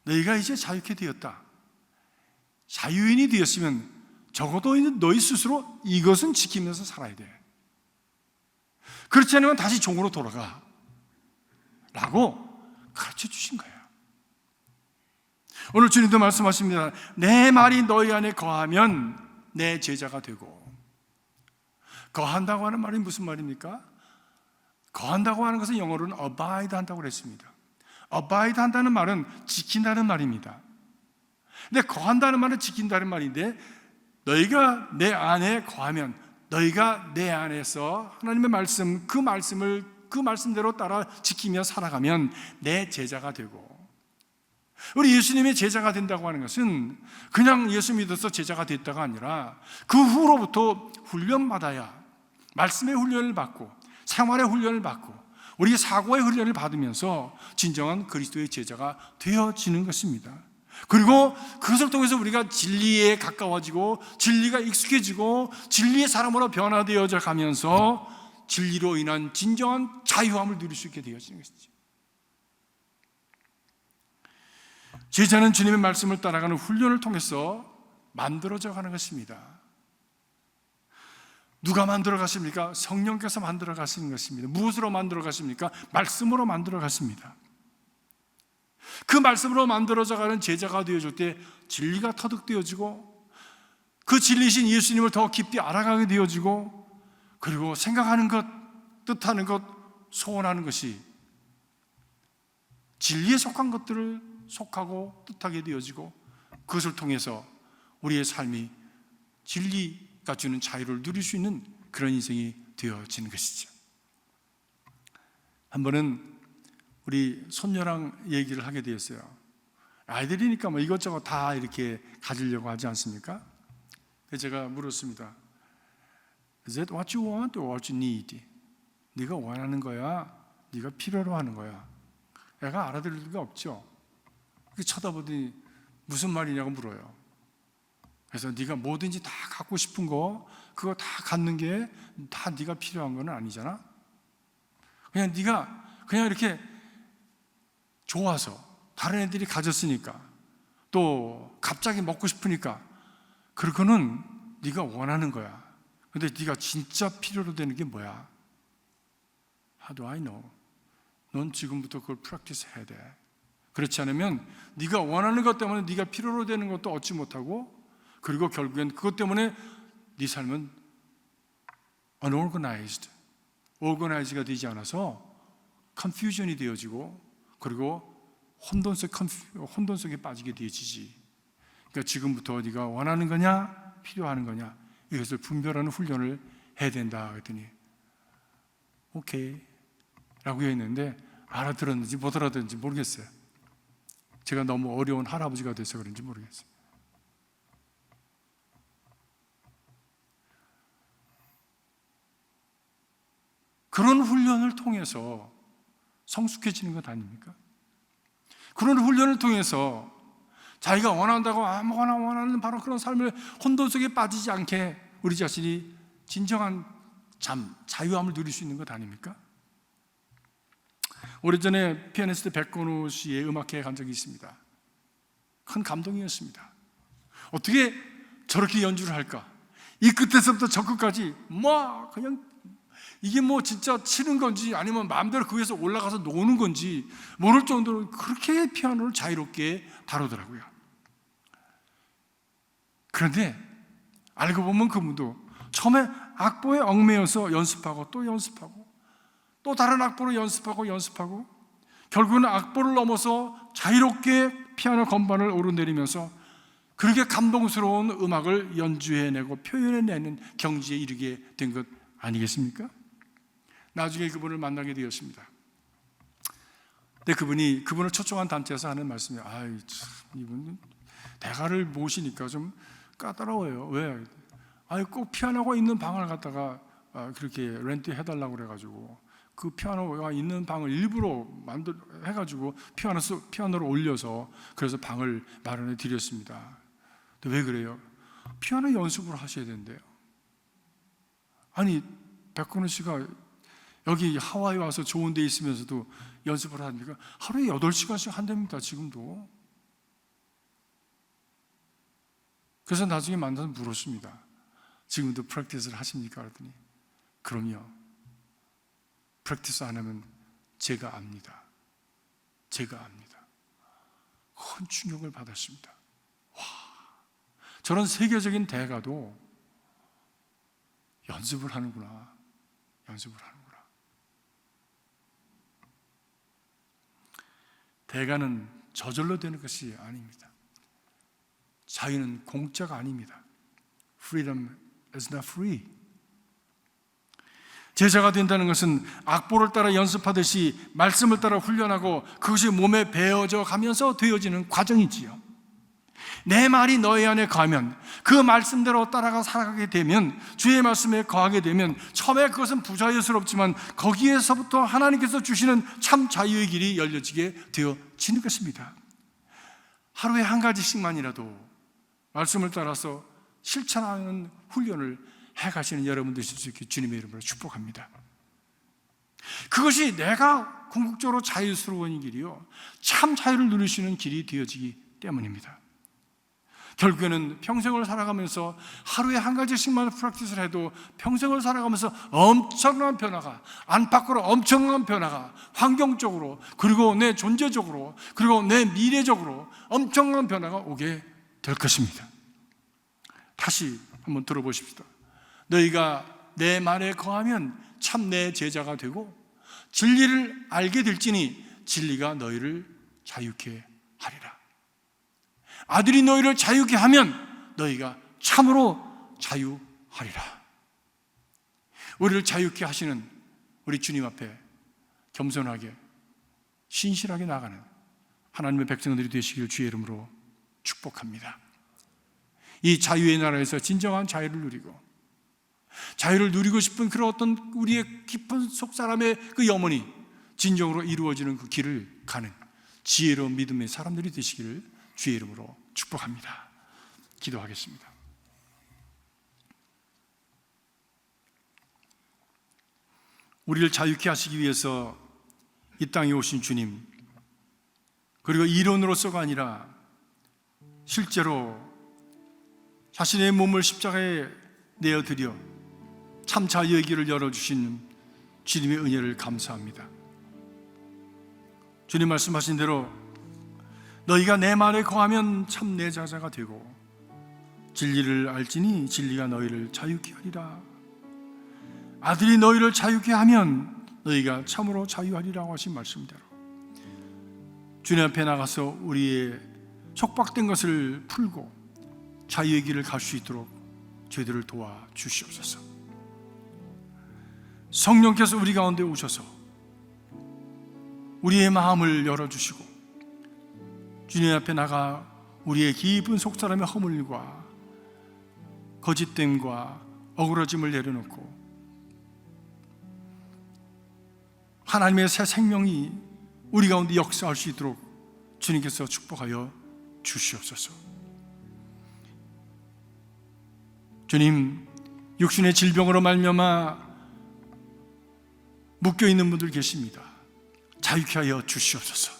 너희가 이제 자유케 되었다. 자유인이 되었으면 적어도 너희 스스로 이것은 지키면서 살아야 돼. 그렇지 않으면 다시 종으로 돌아가 라고 가르쳐 주신 거예요. 오늘 주님도 말씀하십니다. 내 말이 너희 안에 거하면 내 제자가 되고. 거한다고 하는 말이 무슨 말입니까? 거한다고 하는 것은 영어로는 abide 한다고 그랬습니다. abide 한다는 말은 지킨다는 말입니다. 근데 거한다는 말은 지킨다는 말인데, 너희가 내 안에 거하면, 너희가 내 안에서 하나님의 말씀, 그 말씀대로 따라 지키며 살아가면 내 제자가 되고. 우리 예수님의 제자가 된다고 하는 것은 그냥 예수 믿어서 제자가 됐다가 아니라 그 후로부터 훈련받아야, 말씀의 훈련을 받고 생활의 훈련을 받고 우리 사고의 훈련을 받으면서 진정한 그리스도의 제자가 되어지는 것입니다. 그리고 그것을 통해서 우리가 진리에 가까워지고 진리가 익숙해지고 진리의 사람으로 변화되어져 가면서 진리로 인한 진정한 자유함을 누릴 수 있게 되어지는 것이죠. 제자는 주님의 말씀을 따라가는 훈련을 통해서 만들어져 가는 것입니다. 누가 만들어 가십니까? 성령께서 만들어 가시는 것입니다. 무엇으로 만들어 가십니까? 말씀으로 만들어 가십니다. 그 말씀으로 만들어져 가는 제자가 되어줄 때 진리가 터득되어지고 그 진리신 예수님을 더 깊이 알아가게 되어지고, 그리고 생각하는 것, 뜻하는 것, 소원하는 것이 진리에 속한 것들을 속하고 뜻하게 되어지고, 그것을 통해서 우리의 삶이 진리가 주는 자유를 누릴 수 있는 그런 인생이 되어지는 것이죠. 한 번은 우리 손녀랑 얘기를 하게 되었어요. 아이들이니까 뭐 이것저것 다 이렇게 가지려고 하지 않습니까? 그래서 제가 물었습니다. Is that what you want or what you need? 네가 원하는 거야? 네가 필요로 하는 거야? 애가 알아들을 리가 없죠. 이렇게 쳐다보더니 무슨 말이냐고 물어요. 그래서 네가 뭐든지 다 갖고 싶은 거, 그거 다 갖는 게 다 네가 필요한 건 아니잖아. 그냥 네가 그냥 이렇게 좋아서 다른 애들이 가졌으니까, 또 갑자기 먹고 싶으니까, 그거는 네가 원하는 거야. 근데 네가 진짜 필요로 되는 게 뭐야? How do I know? 넌 지금부터 그걸 프랙티스 해야 돼. 그렇지 않으면 네가 원하는 것 때문에 네가 필요로 되는 것도 얻지 못하고, 그리고 결국엔 그것 때문에 네 삶은 unorganized, organized가 되지 않아서 confusion이 되어지고, 그리고 혼돈 속에 빠지게 되어지지. 그러니까 지금부터 네가 원하는 거냐 필요하는 거냐, 이것을 분별하는 훈련을 해야 된다 그랬더니 오케이 라고 했는데, 알아들었는지 못 알아들었는지 모르겠어요. 제가 너무 어려운 할아버지가 돼서 그런지 모르겠어요. 그런 훈련을 통해서 성숙해지는 것 아닙니까? 그런 훈련을 통해서 자기가 원한다고 아무거나 원하는 바로 그런 삶을 혼돈 속에 빠지지 않게 우리 자신이 진정한 자유함을 누릴 수 있는 것 아닙니까? 오래전에 피아니스트 백건우 씨의 음악회에 간 적이 있습니다. 큰 감동이었습니다. 어떻게 저렇게 연주를 할까? 이 끝에서부터 저 끝까지 그냥 이게 진짜 치는 건지 아니면 마음대로 그 위에서 올라가서 노는 건지 모를 정도로 그렇게 피아노를 자유롭게 다루더라고요. 그런데 알고 보면 그분도 처음에 악보에 얽매여서 연습하고 또 연습하고 또 다른 악보로 연습하고 결국은 악보를 넘어서 자유롭게 피아노 건반을 오르내리면서 그렇게 감동스러운 음악을 연주해내고 표현해내는 경지에 이르게 된 것 아니겠습니까? 나중에 그분을 만나게 되었습니다. 근데 그분을 초청한 단체에서 하는 말씀이 이분 대가를 모시니까 좀 까다로워요. 왜? 꼭 피아노가 있는 방을 갖다가 그렇게 렌트 해달라고 그래가지고 그 피아노가 있는 방을 일부러 해가지고 피아노를 올려서 그래서 방을 마련해 드렸습니다. 근데 왜 그래요? 피아노 연습을 하셔야 된대요. 아니, 백건우 씨가 여기 하와이 와서 좋은 데 있으면서도 연습을 합니까? 하루에 8시간씩 한답니다, 지금도. 그래서 나중에 만나서 물었습니다. 지금도 프랙티스를 하십니까? 그랬더니 그럼요. 프랙티스 안 하면 제가 압니다. 큰 충격을 받았습니다. 저런 세계적인 대가도 연습을 하는구나. 대가는 저절로 되는 것이 아닙니다. 자유는 공짜가 아닙니다. Freedom is not free. 제자가 된다는 것은 악보를 따라 연습하듯이 말씀을 따라 훈련하고 그것이 몸에 배어져 가면서 되어지는 과정이지요. 내 말이 너희 안에 거하면 그 말씀대로 따라가 살아가게 되면 주의 말씀에 거하게 되면 처음에 그것은 부자유스럽지만 거기에서부터 하나님께서 주시는 참 자유의 길이 열려지게 되어지는 것입니다. 하루에 한 가지씩만이라도 말씀을 따라서 실천하는 훈련을 해가시는 여러분 되실 수 있게 주님의 이름으로 축복합니다. 그것이 내가 궁극적으로 자유스러운 길이요 참 자유를 누리시는 길이 되어지기 때문입니다. 결국에는 평생을 살아가면서 하루에 한 가지씩만 프랙티스를 해도 평생을 살아가면서 엄청난 변화가, 안팎으로 엄청난 변화가 환경적으로 그리고 내 존재적으로 그리고 내 미래적으로 엄청난 변화가 오게 될 것입니다. 다시 한번 들어보십시다. 너희가 내 말에 거하면 참 내 제자가 되고 진리를 알게 될지니 진리가 너희를 자유케 하리라. 아들이 너희를 자유케 하면 너희가 참으로 자유하리라. 우리를 자유케 하시는 우리 주님 앞에 겸손하게 신실하게 나가는 하나님의 백성들이 되시길 주의 이름으로 축복합니다. 이 자유의 나라에서 진정한 자유를 누리고 싶은 그런 어떤 우리의 깊은 속사람의 그 염원이 진정으로 이루어지는 그 길을 가는 지혜로운 믿음의 사람들이 되시기를 주의 이름으로 축복합니다. 기도하겠습니다. 우리를 자유케 하시기 위해서 이 땅에 오신 주님, 그리고 이론으로서가 아니라 실제로 자신의 몸을 십자가에 내어드려 참 자유의 길을 열어주신 주님의 은혜를 감사합니다. 주님 말씀하신 대로 너희가 내 말에 거하면 참 내 제자가 되고 진리를 알지니 진리가 너희를 자유케 하리라. 아들이 너희를 자유케 하면 너희가 참으로 자유하리라고 하신 말씀대로 주님 앞에 나가서 우리의 속박된 것을 풀고 자유의 길을 갈 수 있도록 저희들을 도와주시옵소서. 성령께서 우리 가운데 오셔서 우리의 마음을 열어주시고 주님 앞에 나가 우리의 깊은 속사람의 허물과 거짓됨과 억울해짐을 내려놓고 하나님의 새 생명이 우리 가운데 역사할 수 있도록 주님께서 축복하여 주시옵소서. 주님, 육신의 질병으로 말미암아 묶여있는 분들 계십니다. 자유케 하여 주시옵소서.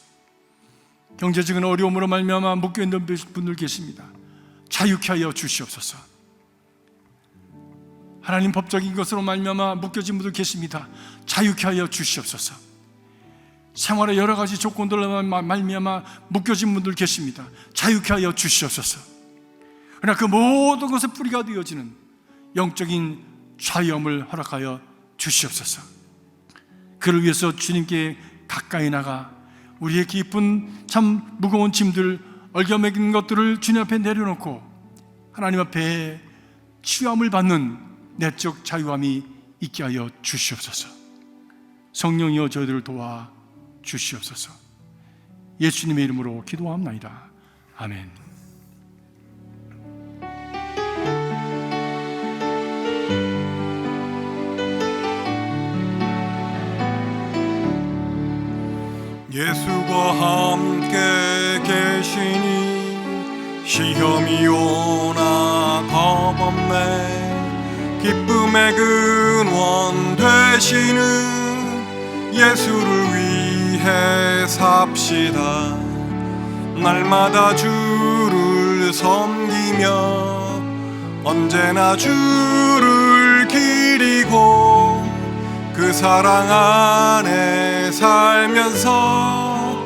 경제적인 어려움으로 말미암아 묶여 있는 분들 계십니다. 자유케 하여 주시옵소서. 하나님 법적인 것으로 말미암아 묶여진 분들 계십니다. 자유케 하여 주시옵소서. 생활의 여러 가지 조건들로 말미암아 묶여진 분들 계십니다. 자유케 하여 주시옵소서. 그러나 그 모든 것의 뿌리가 되어지는 영적인 자유함을 허락하여 주시옵소서. 그를 위해서 주님께 가까이 나가 우리의 깊은 참 무거운 짐들, 얽혀매긴 것들을 주님 앞에 내려놓고 하나님 앞에 치유함을 받는 내적 자유함이 있게 하여 주시옵소서. 성령이여 저희들을 도와 주시옵소서. 예수님의 이름으로 기도합나이다. 아멘. 예수와 함께 계시니 시험이 오나 겁없네. 기쁨의 근원 되시는 예수를 위해 삽시다. 날마다 주를 섬기며 언제나 주를 기리고 그 사랑 안에 살면서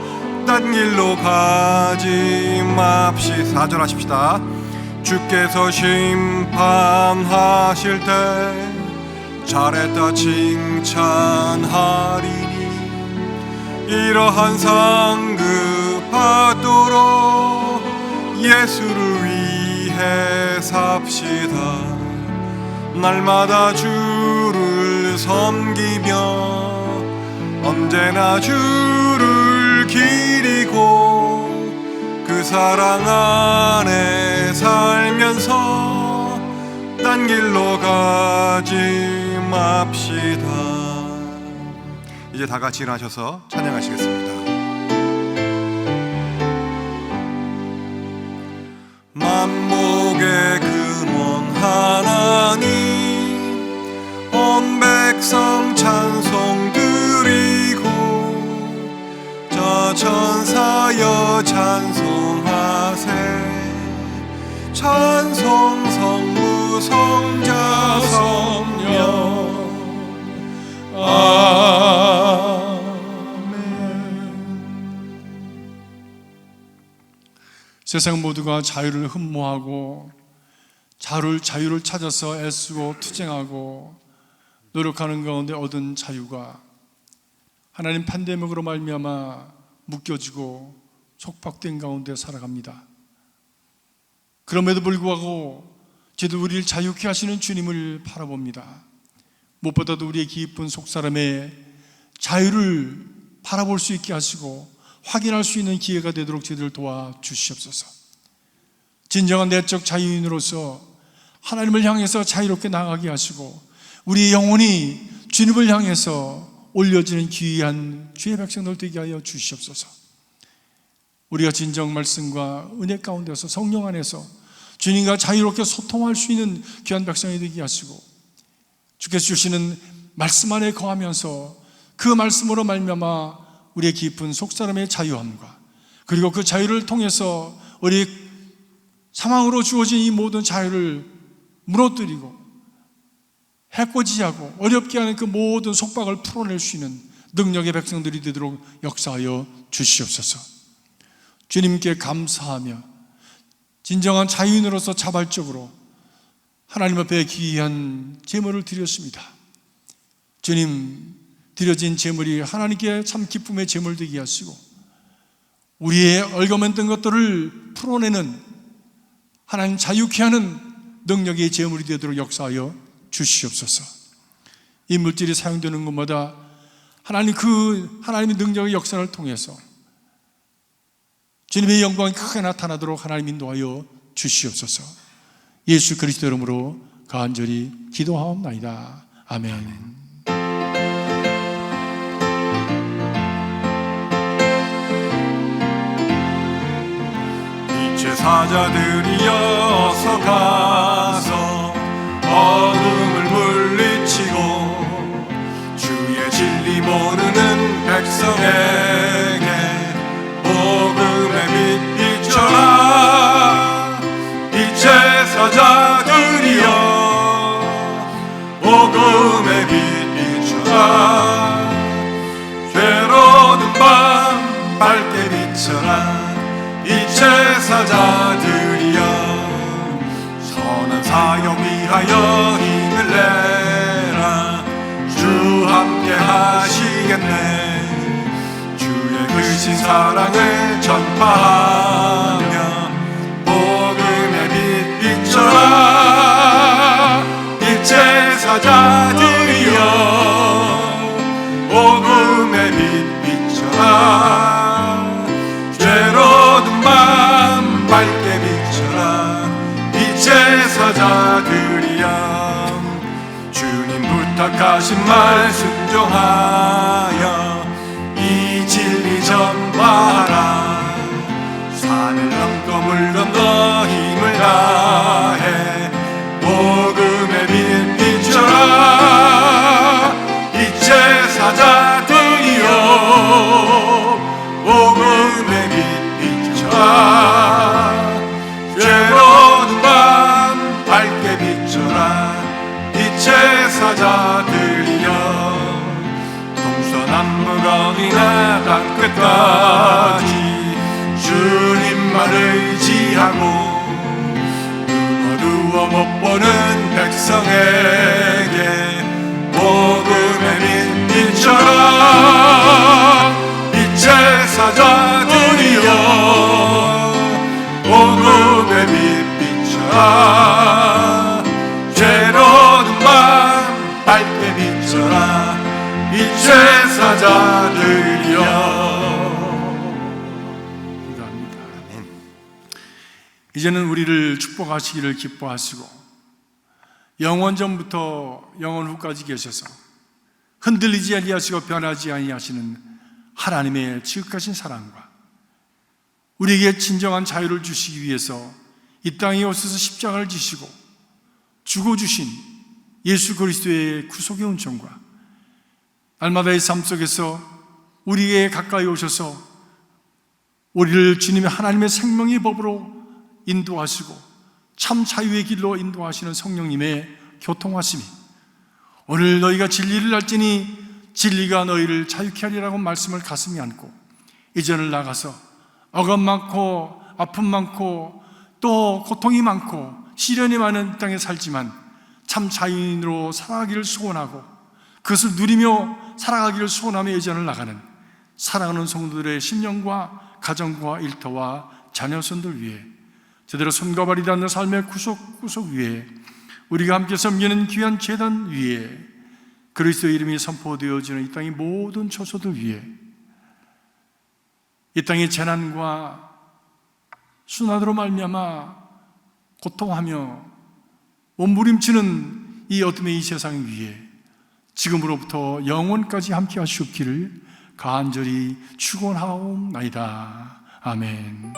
딴 길로 가지 맙시다. 4절 하십시다. 주께서 심판하실 때 잘했다 칭찬하리니 이러한 상급 받도록 예수를 위해 삽시다. 날마다 주를 섬기며 언제나 주를 기리고 그 사랑 안에 살면서 딴 길로 가지 맙시다. 이제 다 같이 일어나셔서 찬양하시겠습니다. 만복의 근원 하나님 온 백성 찬송 드리고 저 천사여 찬송하세. 찬송 성부 성자 성령 세상 모두가 자유를 흠모하고 자유를 찾아서 애쓰고 투쟁하고 노력하는 가운데 얻은 자유가 하나님 판대목으로 말미암아 묶여지고 속박된 가운데 살아갑니다. 그럼에도 불구하고 저희들 우리를 자유케 하시는 주님을 바라봅니다. 무엇보다도 우리의 깊은 속사람의 자유를 바라볼 수 있게 하시고 확인할 수 있는 기회가 되도록 저희들을 도와주시옵소서. 진정한 내적 자유인으로서 하나님을 향해서 자유롭게 나가게 하시고 우리의 영혼이 주님을 향해서 올려지는 귀한 주의 백성들 되게 하여 주시옵소서. 우리가 진정 말씀과 은혜 가운데서 성령 안에서 주님과 자유롭게 소통할 수 있는 귀한 백성이 되게 하시고 주께서 주시는 말씀 안에 거하면서 그 말씀으로 말미암아 우리의 깊은 속사람의 자유함과 그리고 그 자유를 통해서 우리 상황으로 주어진 이 모든 자유를 무너뜨리고 해코지하고 어렵게 하는 그 모든 속박을 풀어낼 수 있는 능력의 백성들이 되도록 역사하여 주시옵소서. 주님께 감사하며 진정한 자유인으로서 자발적으로 하나님 앞에 귀한 제물을 드렸습니다. 주님, 드려진 제물이 하나님께 참 기쁨의 제물 되게 하시고 우리의 얽어맨던 것들을 풀어내는 하나님 자유케 하는 능력의 제물이 되도록 역사하여 주시옵소서. 이 물질이 사용되는 곳마다 하나님의 능력의 역사를 통해서 주님의 영광이 크게 나타나도록 하나님 인도하여 주시옵소서. 예수 그리스도 이름으로 간절히 기도하옵나이다. 아멘. 제사자들이어서 가서 어둠을 물리치고 주의 진리 모르는 백성의 제사자들이여 선한 사역 위하여 힘을 내라. 주 함께 하시겠네. 주의 크신 사랑을 전파하며 복음의 빛 비춰라. 이 제사자들이여 복음의 빛 비춰라. 죄로운 밤 밝게 비춰라. 이 제사자들이여 주님 부탁하신 말 순종하여 이 진리 전파하라. 산을 넘고 물 건너 힘을 다해 복음의 빛 비춰라. 이 제사자들이여 복음의 빛 비춰라. 죄로운 밤 밝게 비춰라. 이 제사자들이여 동서남북 어디나 땅끝까지 주님만 의지하고 눈 어두워 못 보는 백성에게 복음의 빛 비춰라. 이 제사자들이여 복음의 빛 비춰라. 죄로운 밤 밝게 비춰라. 이 제사자들이여. 감사합니다. 이제는 우리를 축복하시기를 기뻐하시고 영원전부터 영원 후까지 계셔서 흔들리지 아니하시고 변하지 아니하시는 하나님의 지극하신 사랑과 우리에게 진정한 자유를 주시기 위해서 이 땅에 오셔서 십자가를 지시고 죽어주신 예수 그리스도의 구속의 은총과 날마다의 삶 속에서 우리에게 가까이 오셔서 우리를 주님의 하나님의 생명의 법으로 인도하시고 참 자유의 길로 인도하시는 성령님의 교통하심이 오늘 너희가 진리를 알지니 진리가 너희를 자유케 하리라고 말씀을 가슴에 안고 이전을 나가서 억압 많고 아픔 많고 또 고통이 많고 시련이 많은 이 땅에 살지만 참 자유인으로 살아가기를 소원하고 그것을 누리며 살아가기를 소원하며 이전을 나가는 사랑하는 성도들의 심령과 가정과 일터와 자녀손들 위해 제대로 손과 발이 닿는 삶의 구속 위에 우리가 함께 섬기는 귀한 제단 위에 그리스도 이름이 선포되어지는 이 땅의 모든 처소들 위에 이 땅의 재난과 순환으로 말미암아 고통하며 몸부림치는 이 어둠의 이 세상 위에 지금으로부터 영원까지 함께 하시옵기를 간절히 축원하옵나이다. 아멘.